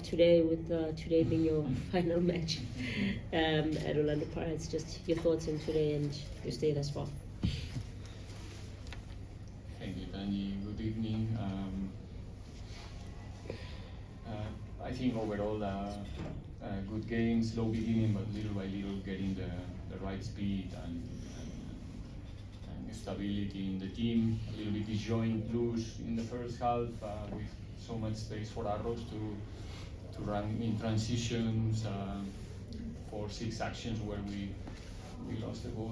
today, with today being your final match at Orlando Pirates. Just your thoughts on today and your stay thus far. Thank you, Danny. Good evening. I think overall good game, slow beginning, but little by little getting the right speed and stability in the team. A little bit disjoint loose in the first half with so much space for Arrows to run in transitions, 4-6 actions where we lost the ball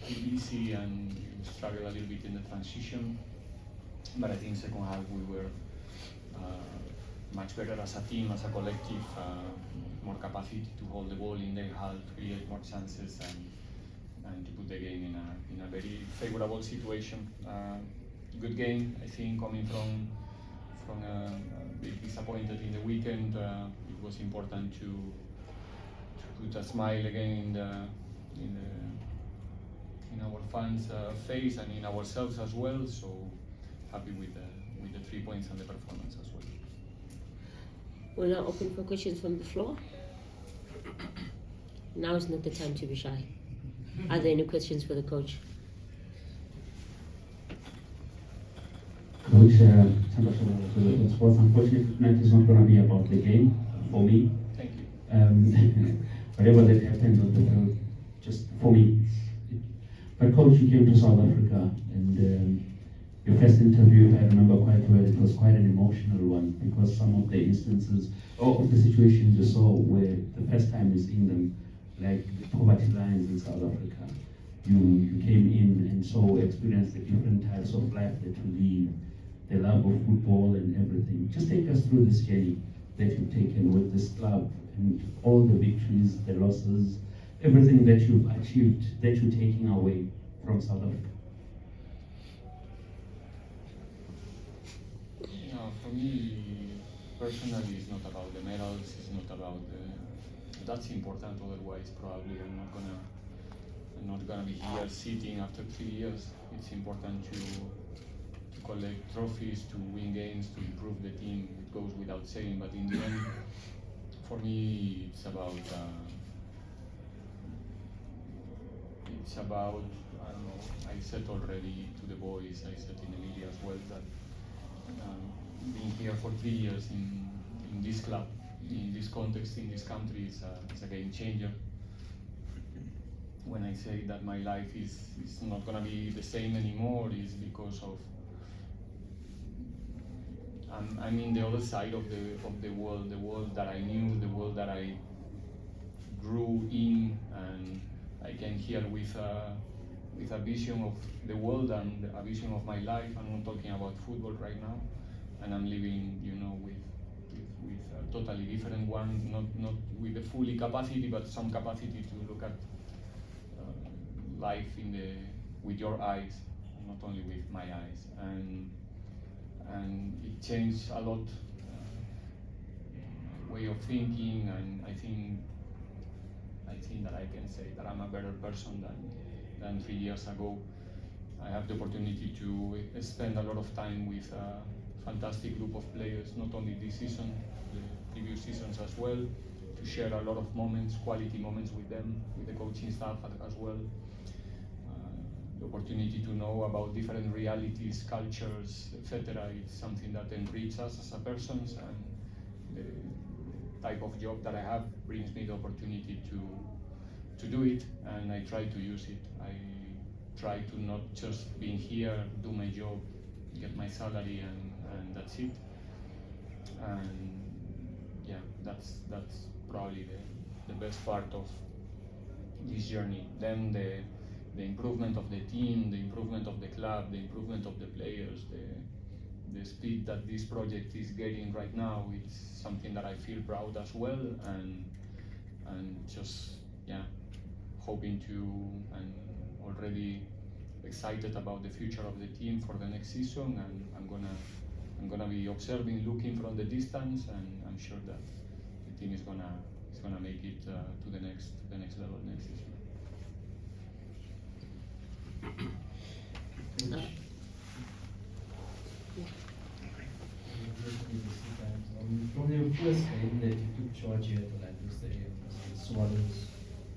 pretty easy and we struggled a little bit in the transition. But I think second half we were much better as a team, as a collective, more capacity to hold the ball in their half, create more chances and to put the game in a very favorable situation. Good game, I think, coming from being disappointed in the weekend. It was important to put a smile again in our fans' face and in ourselves as well. So happy with the 3 points and the performance as well. We're now open for questions from the floor. Now is not the time to be shy. Are there any questions for the coach? Coach, sports, unfortunately, tonight is not going to be about the game for me. Thank you. Whatever that happened on the field, just for me. But coach, you came to South Africa, and your first interview, if I remember quite well, it was quite an emotional one because some of the instances or of the situations you saw were the first time you seeing them, like the poverty lines in South Africa. You came in and so experienced the different types of life that you lead, the love of football and everything. Just take us through this journey that you've taken with this club and all the victories, the losses, everything that you've achieved, that you're taking away from South Africa. For me, personally, it's not about the medals, it's not about that's important, otherwise probably I'm not gonna be here sitting after 3 years. It's important to collect trophies, to win games, to improve the team. It goes without saying, but in the end, for me, it's about I don't know. I said already to the boys, I said in the media as well that being here for 3 years in this club, in this context, in this country, is a game changer. When I say that my life is not gonna be the same anymore, is because of I'm in the other side of the world that I knew, the world that I grew in, and I came here with a vision of the world and a vision of my life. I'm not talking about football right now, and I'm living, with a totally different one, not with the fully capacity, but some capacity to look at life with your eyes, not only with my eyes, and it changed a lot way of thinking, and I think that I can say that I'm a better person than 3 years ago. I have the opportunity to spend a lot of time with a fantastic group of players, not only this season, the previous seasons as well, to share a lot of moments, quality moments with them, with the coaching staff as well. The opportunity to know about different realities, cultures, etc. It's something that enriches us as a person, and the type of job that I have brings me the opportunity to do it, and I try to use it. I try to not just be here, do my job, get my salary, and that's it. And yeah, that's probably the best part of this journey. Then the improvement of the team, the improvement of the club, the improvement of the players, the speed that this project is getting right now, it's something that I feel proud as well, and just hoping to, and already excited about the future of the team for the next season, and I'm gonna be observing, looking from the distance, and I'm sure that the team is gonna make it to the next level next season. University times. From your first game that you took charge here at Orlando Stadium, the Swallows,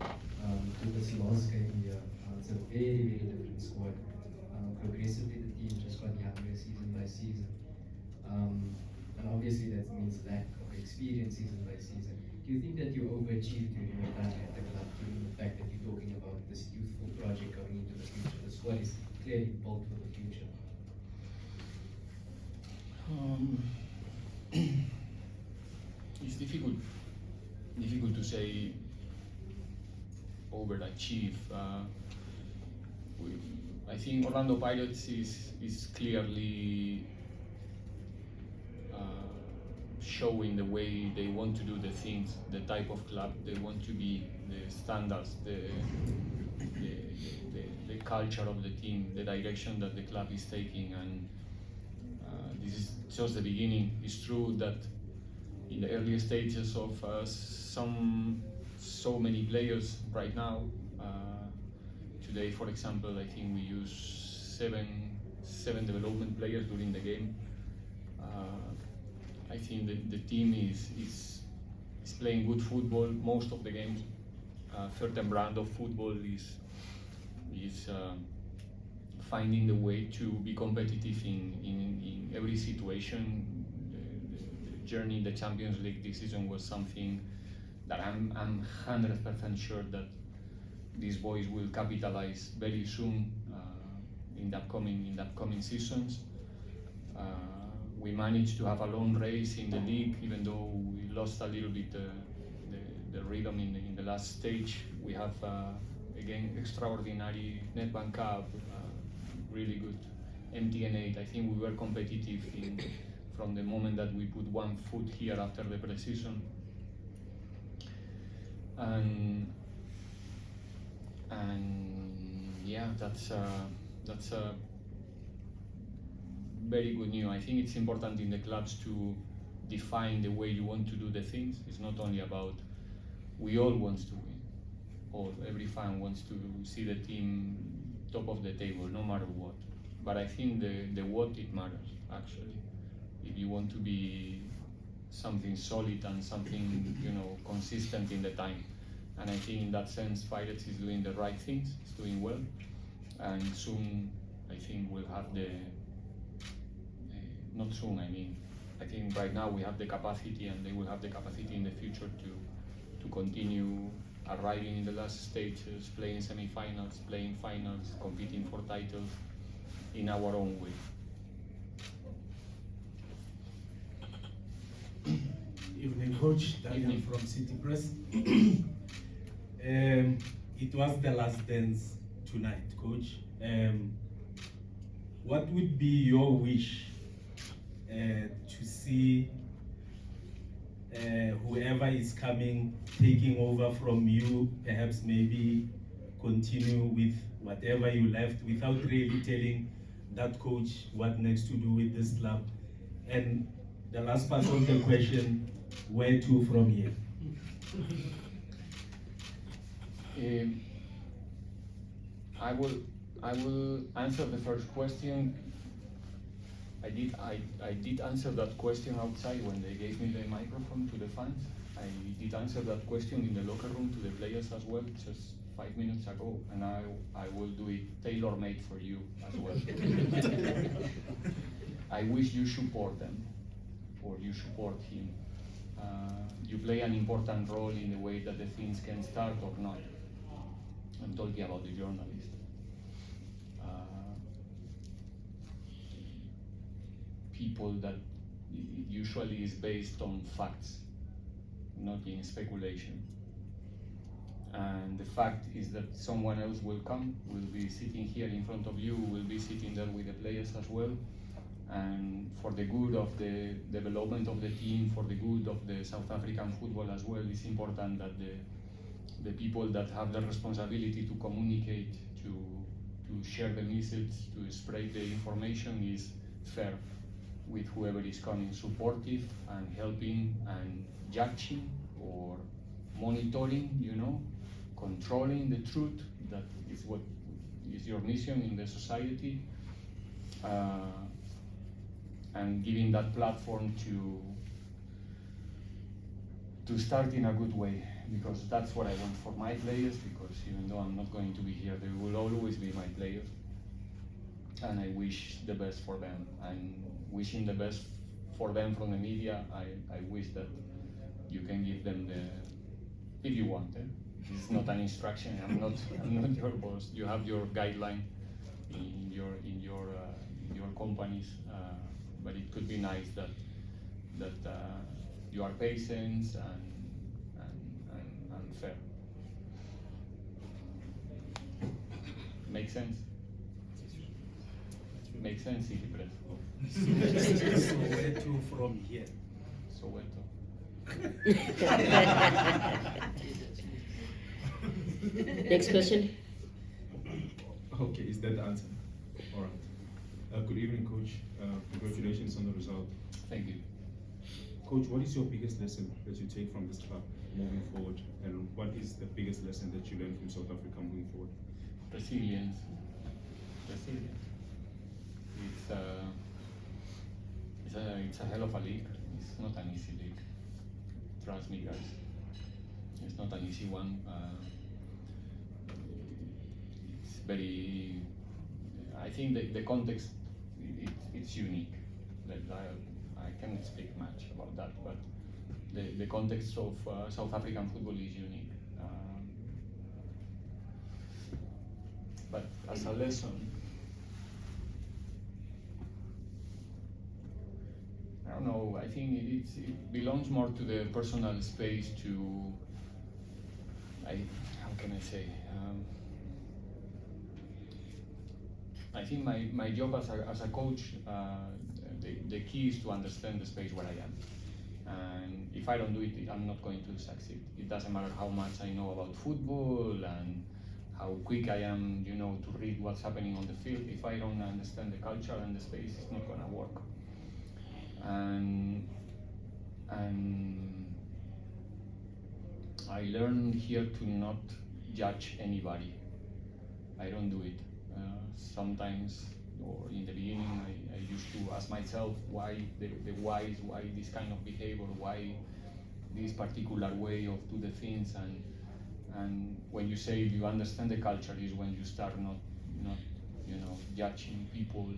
to this last game here, it's a very, very different squad. Progressively, the team just got younger season by season. And obviously that means lack of experience season by season. Do you think that you overachieved during your time at the club, given the fact that you're talking about this youthful project going into the future? The squad is clearly built for the future. It's difficult to say overachieve. I think Orlando Pirates is clearly showing the way they want to do the things, the type of club they want to be, the standards, the culture of the team, the direction that the club is taking, and this is just the beginning. It's true that in the early stages of so many players right now. Today, for example, I think we use seven development players during the game. I think that the team is playing good football most of the games. Certain brand of football is finding the way to be competitive in every situation. The journey in the Champions League this season was something that I'm 100% sure that these boys will capitalize very soon in the upcoming seasons. We managed to have a long race in the league, even though we lost a little bit the rhythm in the last stage. We have again extraordinary Netbank Cup, really good MTN8. I think we were competitive from the moment that we put one foot here after the pre-season. And yeah, that's very good news. I think it's important in the clubs to define the way you want to do the things. It's not only about we all want to win, or every fan wants to see the team top of the table, no matter what. But I think the what it matters actually. If you want to be something solid and something consistent in the time. And I think in that sense, Pirates is doing the right things, it's doing well, and soon I think we'll have not soon, I think right now we have the capacity, and they will have the capacity in the future to continue arriving in the last stages, playing semi-finals, playing finals, competing for titles in our own way. Evening, Coach. Daniel Evening. from City Press. It was the last dance tonight, Coach. What would be your wish to see whoever is coming, taking over from you, perhaps maybe continue with whatever you left without really telling that coach what next to do with this club? And the last part of the question, where to from here? I will answer the first question. I did answer that question outside when they gave me the microphone to the fans. I did answer that question in the locker room to the players as well, just 5 minutes ago, and I will do it tailor-made for you as well. I wish you support them, or you support him. You play an important role in the way that the things can start or not. I'm talking about the journalist. People that it usually is based on facts, not in speculation. And the fact is that someone else will come, will be sitting here in front of you, will be sitting there with the players as well. And for the good of the development of the team, for the good of the South African football as well, it's important that the people that have the responsibility to communicate, to share the message, to spread the information is fair with whoever is coming, supportive and helping and judging or monitoring, controlling the truth. That is what is your mission in the society. and giving that platform to start in a good way, because that's what I want for my players, because even though I'm not going to be here, they will always be my players. And I wish the best for them. And wishing the best for them from the media, I wish that you can give them if you want. This is not an instruction. I'm not your boss. You have your guideline in your companies, but it could be nice that you are patient and fair. Makes sense? Makes sense, City Press. So where to from here? Soweto. Next question. Okay, is that the answer? All right. Good evening, Coach. Congratulations on the result. Thank you. Coach, what is your biggest lesson that you take from this club moving forward? And what is the biggest lesson that you learned from South Africa moving forward? Resilience. It's a hell of a league. It's not an easy league. Trust me, guys. It's not an easy one. It's very. I think the context it's unique. I cannot speak much about that, but the context of South African football is unique. But as a lesson, I don't know. I think it belongs more to the personal space. How can I say? I think my job as a coach, the key is to understand the space where I am. And if I don't do it, I'm not going to succeed. It doesn't matter how much I know about football and how quick I am, to read what's happening on the field. If I don't understand the culture and the space, it's not gonna work. And I learned here to not judge anybody. I don't do it. Sometimes, or in the beginning, I used to ask myself why why this kind of behavior, why this particular way of do the things, and when you say you understand the culture is when you start not judging people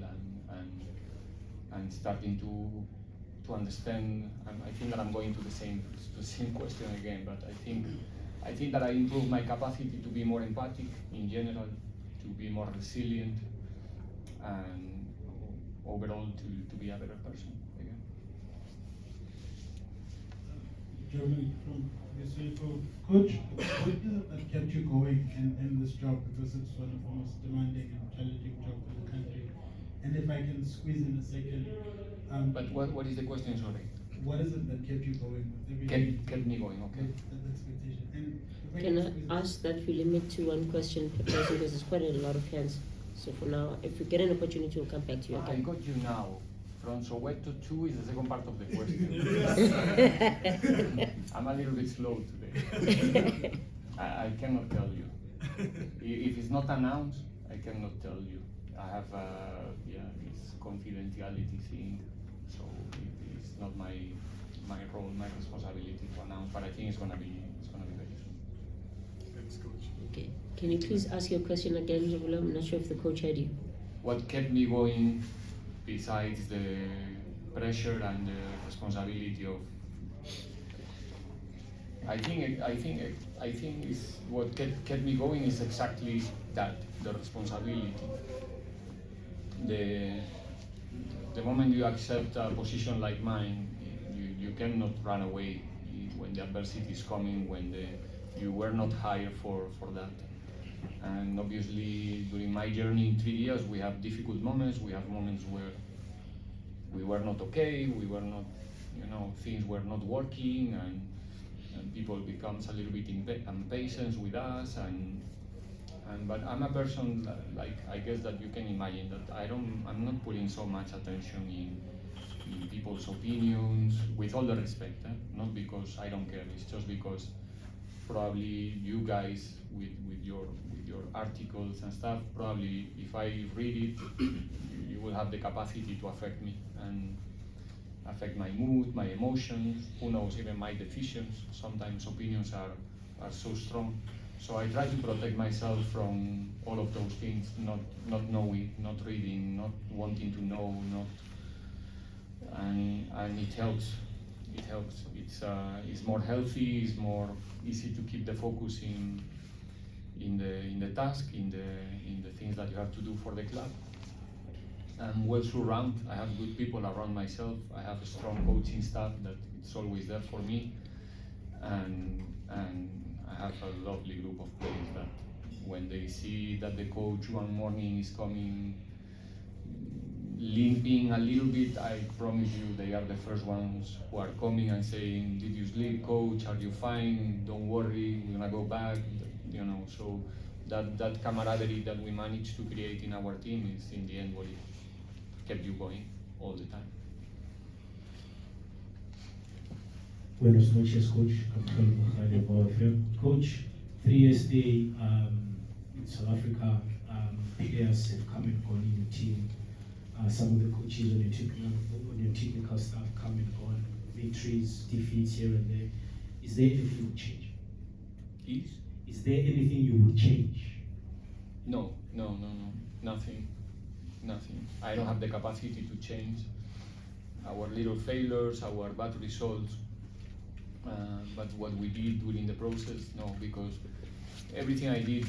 and starting to understand. I think that I'm going to the same question again, but I think that I improved my capacity to be more empathic in general, to be more resilient, and overall to be a better person again. Germany from USAFO. Coach, what is it that kept you going in this job? Because it's one of the most demanding and challenging jobs in the country. And if I can squeeze in a second. But what is the question, sorry? What is it that kept you going with everything? Kept me going, okay. That expectation. And if Can squeeze I ask that we limit to one question per person because there's quite a lot of hands. So for now, if we get an opportunity, we'll come back to you I again. got you now. From Soweto 2 is the second part of the question. I'm a little bit slow today. I cannot tell you. If it's not announced, I cannot tell you. I have this confidentiality thing, so it's not my role, my responsibility to announce. But I think it's gonna be very soon. Thanks, Coach. Okay. Can you please ask your question again, Jabula? I'm not sure if the coach heard you. What kept me going, besides the pressure and the responsibility of, I think is what kept me going is exactly that, the responsibility. The moment you accept a position like mine, you cannot run away when the adversity is coming, when you were not hired for that. And obviously, during my journey in 3 years, we have difficult moments. We have moments where we were not okay, we were not, things were not working, and people becomes a little bit impatient with us. But I'm a person like I guess that you can imagine that I'm not putting so much attention in people's opinions, with all the respect, not because I don't care. It's just because probably you guys with your articles and stuff, probably if I read it, you will have the capacity to affect me and affect my mood, my emotions, who knows, even my decisions. Sometimes opinions are so strong. So I try to protect myself from all of those things, not knowing, not reading, not wanting to know, and it helps. It helps. It's more healthy. It's more easy to keep the focus in the task, in the things that you have to do for the club. I'm well surrounded. I have good people around myself. I have a strong coaching staff that it's always there for me, and I have a lovely group of players that when they see that the coach one morning is coming limping a little bit, I promise you they are the first ones who are coming and saying, "Did you sleep, coach? Are you fine? Don't worry, we're gonna go back." You know, so that camaraderie that we managed to create in our team is in the end what it kept you going all the time. Buenas noches, Coach. Coach, 3 years stay in South Africa, players have come and gone in your team. Some of the coaches on your technical staff come and gone, victories, defeats here and there. Is there anything you would change? Is there anything you would change? No, nothing. I don't have the capacity to change our little failures, our bad results, but what we did during the process, no, because everything I did,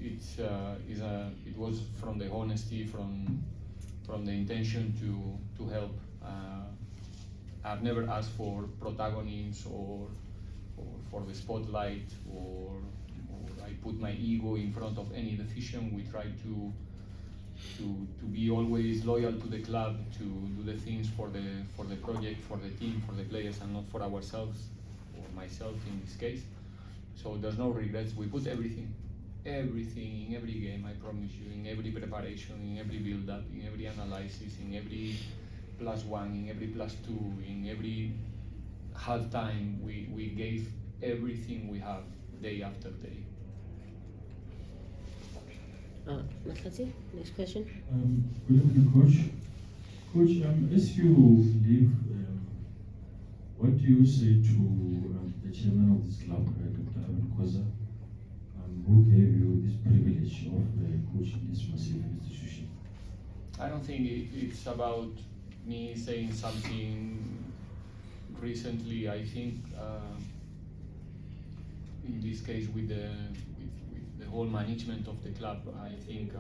it was from the honesty, from the intention to help. I've never asked for protagonism or for the spotlight, or I put my ego in front of any decision. We try to be always loyal to the club, to do the things for the project, for the team, for the players, and not for ourselves, or myself in this case. So there's no regrets. We put everything in every game, I promise you, in every preparation, in every build-up, in every analysis, in every +1, in every +2, in every half-time, we gave everything we have day after day. Makhatsi, next question. Good evening, Coach. Coach, as you leave, what do you say to the chairman of this club, Dr. Aben Koza, who gave you this privilege of coaching this massive institution? I don't think it's about me saying something recently. I think in this case with the whole management of the club, I think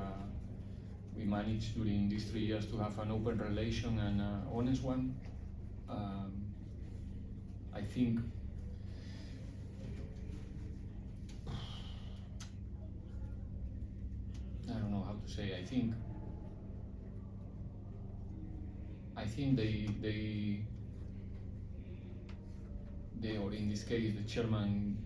we managed during these 3 years to have an open relation and an honest one. I think I don't know how to say. I think they or in this case the chairman,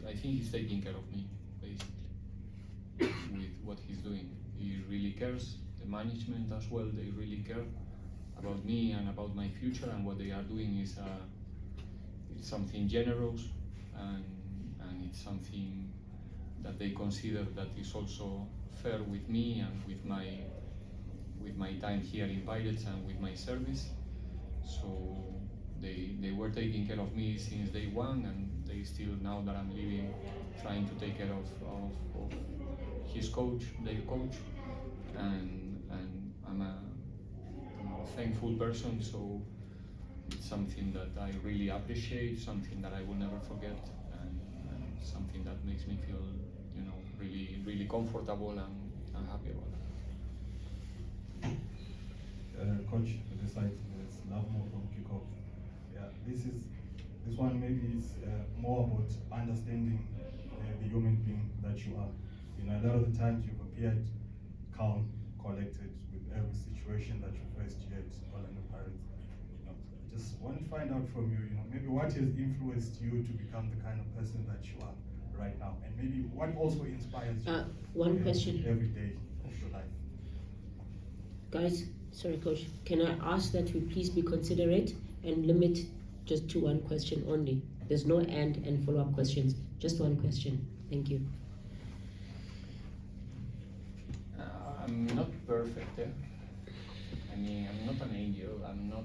I think he's taking care of me basically with what he's doing. He really cares. The management as well, they really care about me and about my future, and what they are doing is it's something generous, and it's something that they consider that is also fair with me and with my time here in Pirates and with my service. So they were taking care of me since day one, and they still, now that I'm leaving, trying to take care of his coach, their coach, and I'm a thankful person. So it's something that I really appreciate, something that I will never forget, and something that makes me feel, really comfortable and happy about it. Coach, this side is Lamontville from Kickoff. Yeah, this one maybe is more about understanding the human being that you are. A lot of the times you've appeared calm, collected with every situation that you faced here at Orlando Pirates. Just want to find out from you, maybe what has influenced you to become the kind of person that you are right now, and maybe what also inspires you One question. every day of your life. Guys, Sorry, Coach. Can I ask that we please be considerate and limit just to one question only? There's no and follow-up questions. Just one question. Thank you. I'm not perfect. I mean, I'm not an angel. I'm not.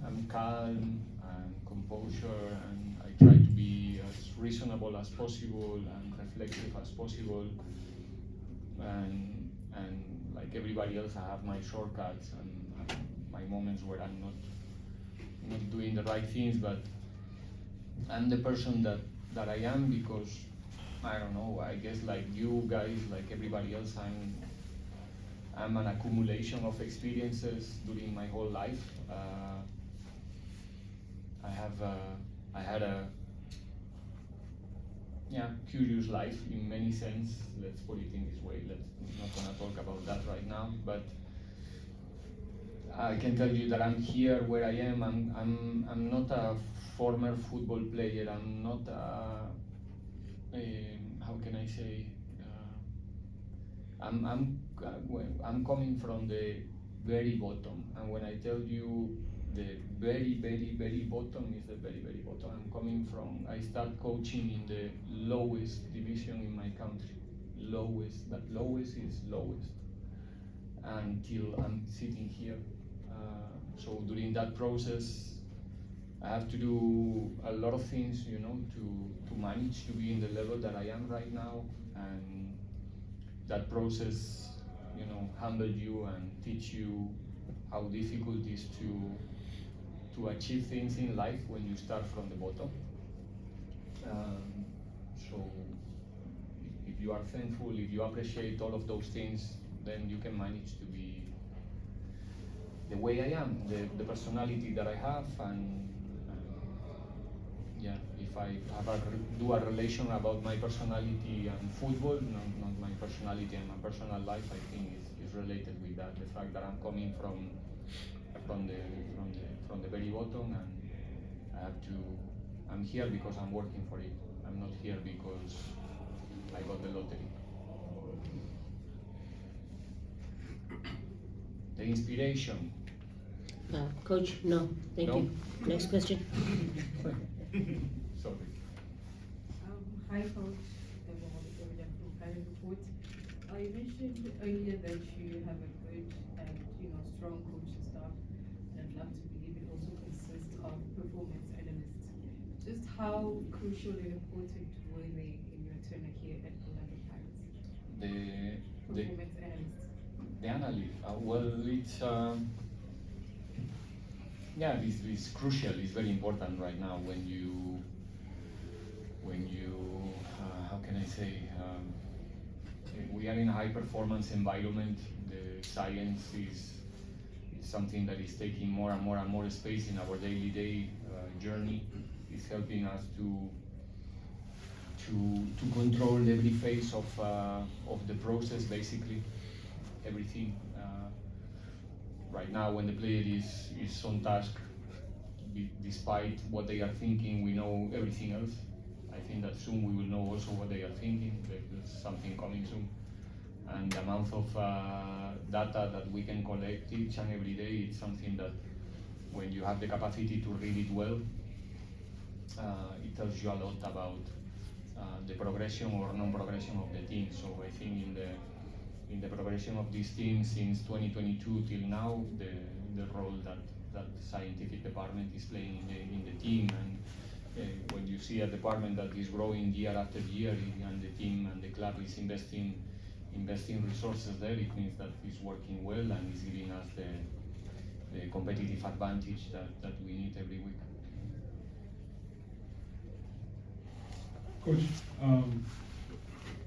I'm calm and composure, and I try to be as reasonable as possible and reflective as possible. And like everybody else, I have my shortcuts and my moments where I'm not doing the right things. But I'm the person that I am because I don't know. I guess like you guys, like everybody else, I'm an accumulation of experiences during my whole life. I had a curious life in many sense. Let's put it in this way. I'm not gonna talk about that right now, but I can tell you that I'm here where I am. I'm not a former football player. I'm not how can I say? I'm coming from the very bottom, and when I tell you the very, very, very bottom is the very, very bottom. I start coaching in the lowest division in my country. Lowest, that lowest is lowest. Until I'm sitting here. So during that process, I have to do a lot of things, to manage to be in the level that I am right now. And that process, humble you and teach you how difficult it is to achieve things in life when you start from the bottom. So if you are thankful, if you appreciate all of those things, then you can manage to be the way I am, the personality that I have, and if I do a relation about my personality and football, not my personality and my personal life, I think is related with that. The fact that I'm coming from the very bottom, and I'm here because I'm working for it. I'm not here because I got the lottery. The inspiration. Coach, no. Thank No? you. Next question. Sorry. Hi, Coach. From Private Report. You mentioned earlier that you have a good and strong coaching staff, and I'd love to believe it also consists of performance analysts. Just how crucial and important were they in your tenure here at Orlando Pirates? Performance analysts. The analyst. It's crucial. It's very important right now when you how can I say, we are in a high performance environment. The science is something that is taking more and more and more space in our day journey. It's helping us to control every phase of the process, basically everything. Right now, when the player is on task, despite what they are thinking, we know everything else. I think that soon we will know also what they are thinking. There's something coming soon. And the amount of data that we can collect each and every day, it's something that when you have the capacity to read it well, it tells you a lot about the progression or non-progression of the team. So I think in the progression of this team since 2022 till now, the role that the scientific department is playing in the team, and when you see a department that is growing year after year, and the team and the club is investing resources there, it means that it's working well and is giving us the competitive advantage that we need every week. Coach,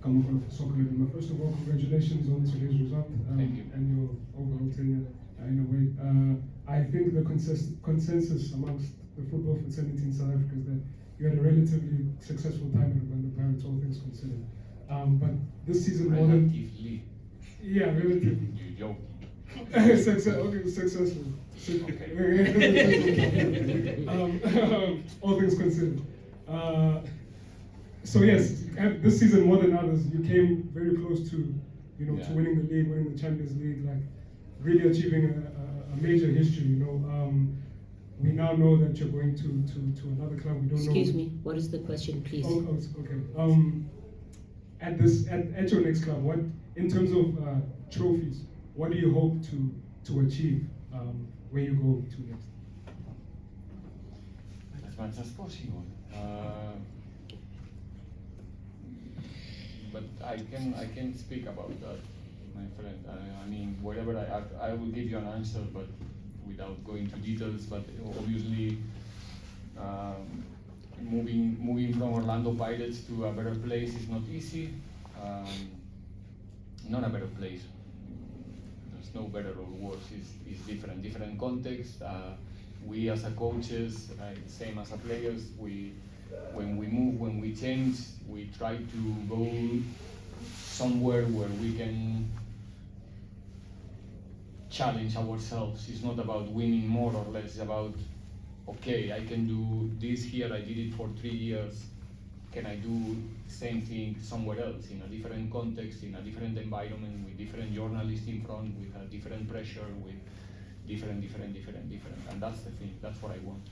coming from soccer level, first of all, congratulations on today's result and your overall tenure in a way. I think the consensus amongst the football fraternity in South Africa is that you had a relatively successful time at Orlando Pirates, all things considered. But this season more than... Relatively? Yeah, relatively. You're joking. Successful. All things considered. So yes, this season more than others, you came very close to, to winning the league, winning the Champions League. Like really achieving a major history. We now know that you're going to another club. We don't Excuse know. me, what is the question, please? Okay. At your next club, what in terms of trophies, what do you hope to achieve when you go to next? As much as possible. But I can speak about that, my friend. I mean, whatever I will give you an answer, but without going to details. But obviously, moving from Orlando Pirates to a better place is not easy. Not a better place. There's no better or worse. It's different context. We as a coaches, same as a players, when we move, when we change, we try to go somewhere where we can challenge ourselves. It's not about winning more or less, it's about, okay, I can do this here, I did it for 3 years, can I do the same thing somewhere else, in a different context, in a different environment, with different journalists in front, with a different pressure, with different, and that's the thing, that's what I want.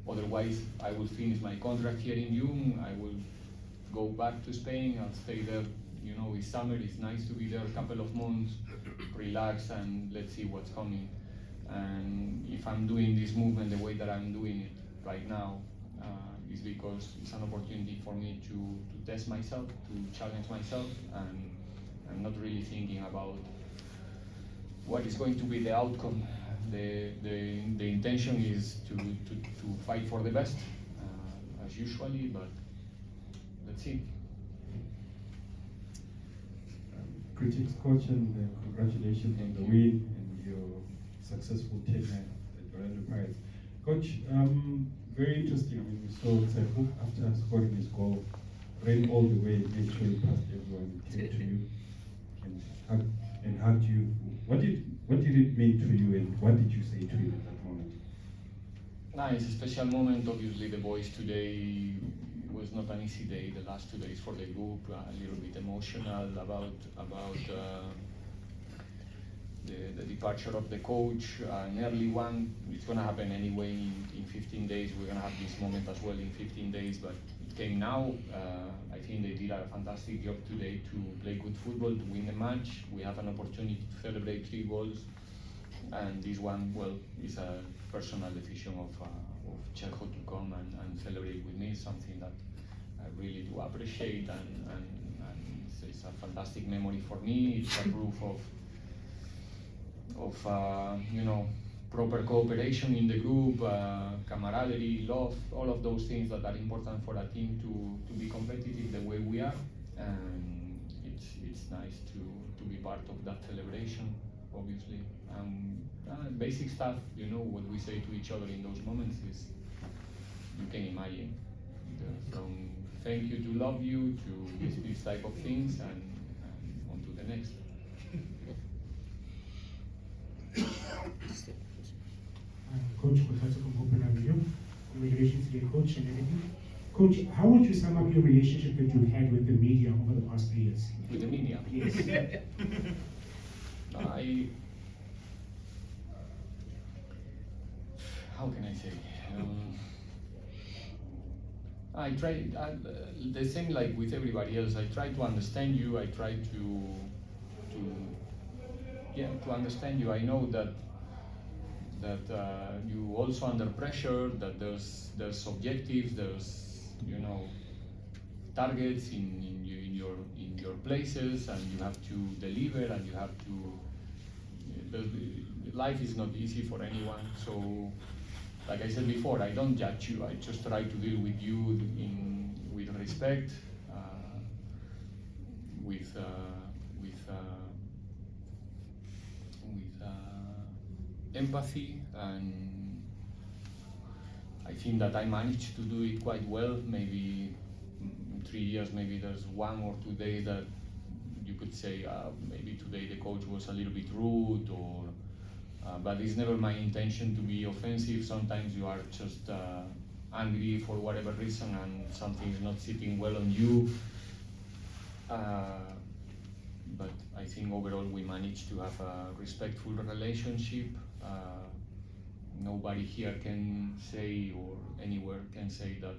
Otherwise, I will finish my contract here in June, I will go back to Spain, I'll stay there, it's summer, it's nice to be there a couple of months, relax, and let's see what's coming. And if I'm doing this movement the way that I'm doing it right now, is because it's an opportunity for me to test myself, to challenge myself, and I'm not really thinking about what is going to be the outcome. The intention is to fight for the best, as usually, but let's see. Critics, coach, and congratulations on the win and your successful tenure at Orlando Pirates. Coach, very interesting. I mean, we saw Sefu after scoring his goal, ran all the way, made sure he passed everyone, came to you and hugged you. What did it mean to you, and what did you say to him at that moment? It's a special moment. Obviously, the boys today was not an easy day. The last 2 days for the group, a little bit emotional about the departure of the coach, an early one. It's going to happen anyway in 15 days. We're going to have this moment as well in 15 days, but it came now. I think they did a fantastic job today to play good football, to win the match. We have an opportunity to celebrate 3 goals, and this one, well, is a personal decision of Checo to come and celebrate with me, something that I really do appreciate, and it's a fantastic memory for me. It's a proof of proper cooperation in the group, camaraderie, love, all of those things that are important for a team to be competitive the way we are, and it's nice to be part of that celebration, obviously. Basic stuff, what we say to each other in those moments is, you can imagine, from thank you to love you to this type of things, and on to the next. Coach Kotatsu from Open Avenue. Congratulations to your coach and everything. Coach, how would you sum up your relationship that you've had with the media over the past 3 years? With the media? Yes. How can I say? I try, the same like with everybody else, I try to understand you, I try to understand you. I know that you also under pressure, that there's objectives, there's targets in your places, and you have to deliver, and you have to. Life is not easy for anyone, so like I said before, I don't judge you. I just try to deal with you with respect, with empathy, and I think that I managed to do it quite well. Maybe in 3 years, maybe there's 1 or 2 days that you could say maybe today the coach was a little bit rude, or but it's never my intention to be offensive. Sometimes you are just angry for whatever reason, and something is not sitting well on you. But I think overall we managed to have a respectful relationship. Nobody here can say, or anywhere can say that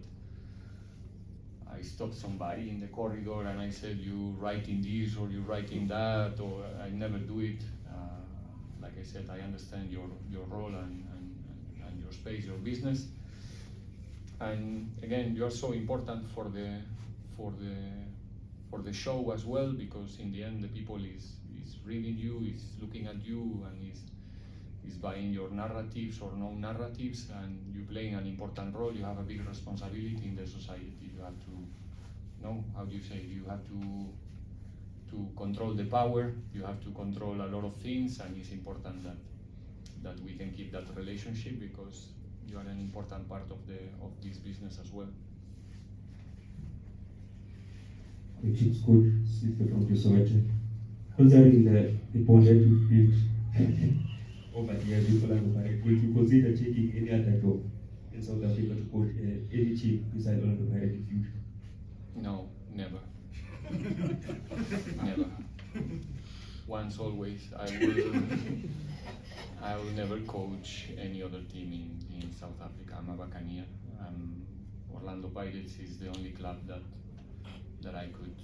I stopped somebody in the corridor and I said, you writing this or you writing that, or I never do it. Like I said, I understand your role and your space, your business. And again, you are so important for the show as well, because in the end the people is reading you, is looking at you, and is buying your narratives or no narratives, and you playing an important role. You have a big responsibility in the society. You have to know, how do you say, you have to control the power, you have to control a lot of things, and it's important that we can keep that relationship, because you are an important part of this business as well. Chiefs coach, Mr. from Soweto. Considering the bond that you built over the years, would you consider taking any other job in South Africa to coach any team besides Orlando Pirates in the future? No, never. Never. Once, always. I will never coach any other team in South Africa. I'm a Buccaneer. Orlando Pirates is the only club that I could,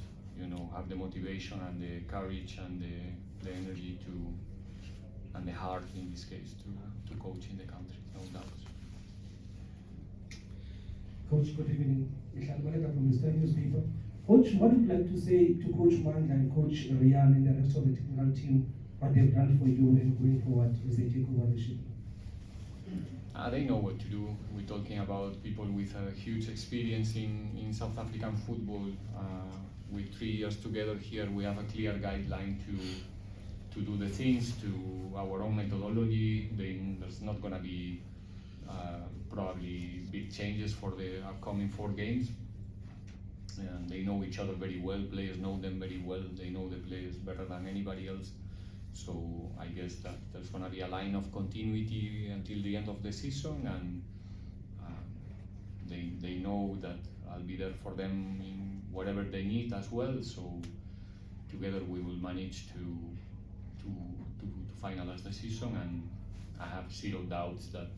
have the motivation and the courage and the energy and the heart in this case to coach in the country, no doubt. Coach, good evening. Michelle Maleka from the Star newspaper. Coach, what would you like to say to Coach Mandla and Coach Rian and the rest of the technical team, what they've done for you and going forward as they take over the ship? They know what to do. We're talking about people with a huge experience in South African football. With 3 years together here, we have a clear guideline to do the things, to our own methodology. There's not going to be probably big changes for the upcoming 4 games. And they know each other very well, players know them very well, they know the players better than anybody else. So I guess that there's going to be a line of continuity until the end of the season, and they know that I'll be there for them in whatever they need as well. So together we will manage to finalize the season, and I have zero doubts that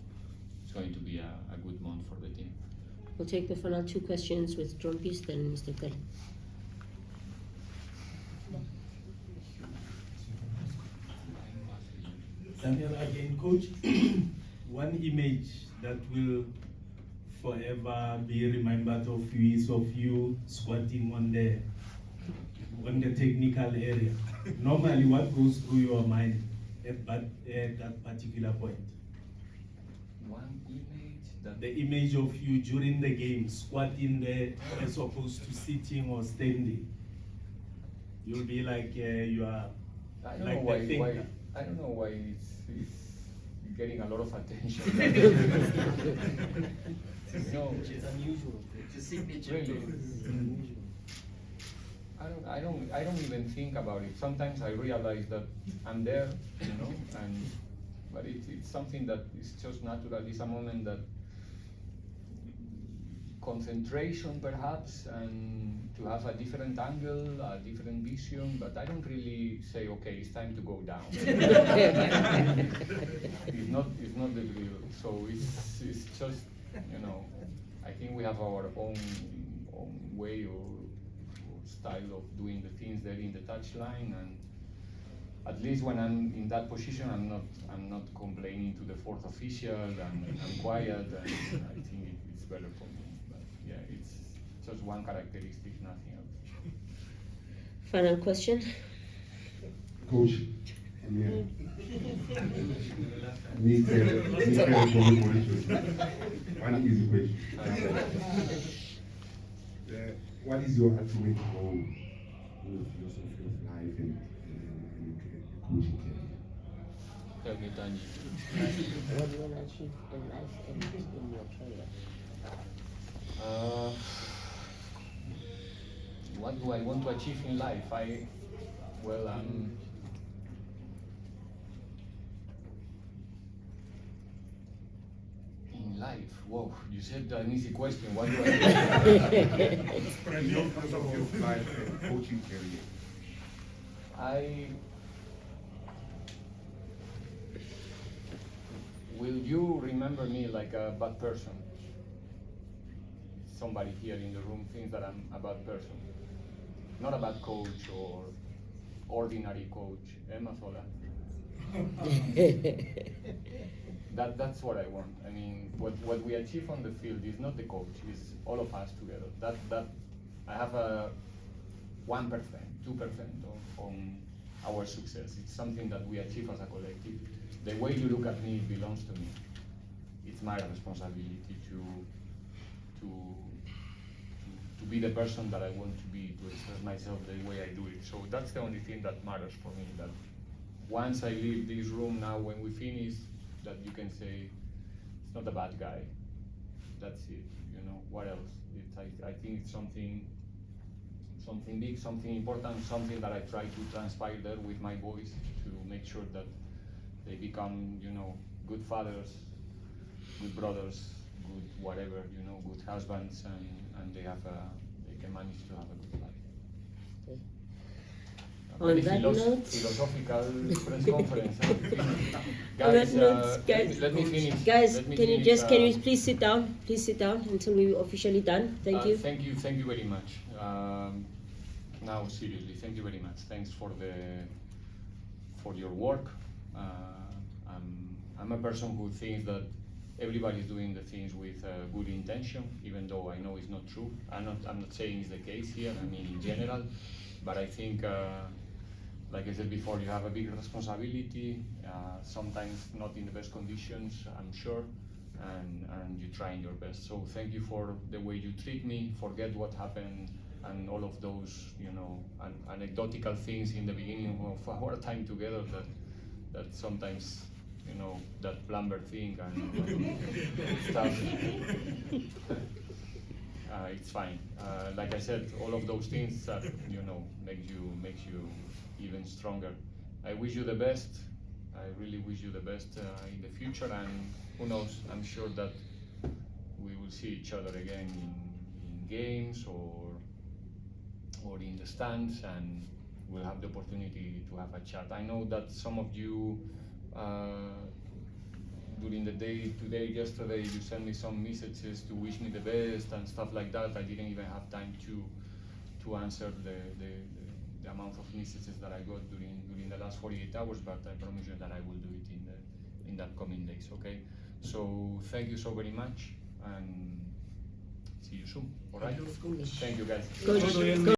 it's going to be a good month for the team. We'll take the final 2 questions with Trumpis, then Mr. Kelly. Daniel again, Coach. One image that will forever be remembered of you is of you squatting on the technical area. Normally, what goes through your mind at that particular point? One image the image of you during the game, squatting there as opposed to sitting or standing. You'll be like you are. I don't like know why. I don't know why it's getting a lot of attention. It's unusual. It's a signature. Really? I don't even think about it. Sometimes I realize that I'm there, but it's something that is just natural. It's a moment that concentration perhaps, and to have a different angle, a different vision, but I don't really say, okay, it's time to go down. It's not the drill. So it's just, I think we have our own way or style of doing the things there in the touchline, and at least when I'm in that position, I'm not complaining to the 4th official, and I'm quiet, and I think it's better for me. But yeah, it's just one characteristic, nothing else. Final question. Coach, one easy question. What is your ultimate goal in the philosophy of life and coaching career? Tell me, Danny. What do you want to achieve in life and in your career? What do I want to achieve in life? In life, whoa, you said an easy question. What do I Your philosophy of life and coaching career. I you remember me like a bad person? Somebody here in the room thinks that I'm a bad person. Not a bad coach or ordinary coach. Emma Sola. That's what I want. I mean, what we achieve on the field is not the coach, it's all of us together. That I have a 1%, 2% on our success. It's something that we achieve as a collective. The way you look at me belongs to me. It's my responsibility to be the person that I want to be, to express myself the way I do it. So that's the only thing that matters for me, that once I leave this room now, when we finish, that you can say, it's not a bad guy. That's it, you know, what else? I think it's something big, something important, something that I try to transpire there with my boys to make sure that they become, you know, good fathers, good brothers, good whatever, you know, good husbands, and they can manage to have a good life. Okay. Very On that note, philosophical press conference. Guys, let me finish. Guys, Let me can you finish, can you please sit down? Please sit down until we're officially done. Thank you. Thank you very much. Now seriously, thank you very much. Thanks for your work. I'm a person who thinks that everybody's doing the things with good intention, even though I know it's not true. I'm not saying it's the case here. I mean in general, but I think, like I said before, you have a big responsibility. Sometimes not in the best conditions, I'm sure, and you're trying your best. So thank you for the way you treat me. Forget what happened and all of those, you know, anecdotal things in the beginning of our time together that sometimes, you know, that plumber thing and stuff. It's fine. Like I said, all of those things, you know, makes you even stronger. I wish you the best. I really wish you the best in the future, and who knows? I'm sure that we will see each other again in games or in the stands, and we'll have the opportunity to have a chat. I know that some of you during the day yesterday, you sent me some messages to wish me the best and stuff like that. I didn't even have time to answer the amount of messages that I got during the last 48 hours, but I promise you that I will do it in the upcoming days, okay? So thank you so very much, and see you soon, all right? Thank you, guys. Coach,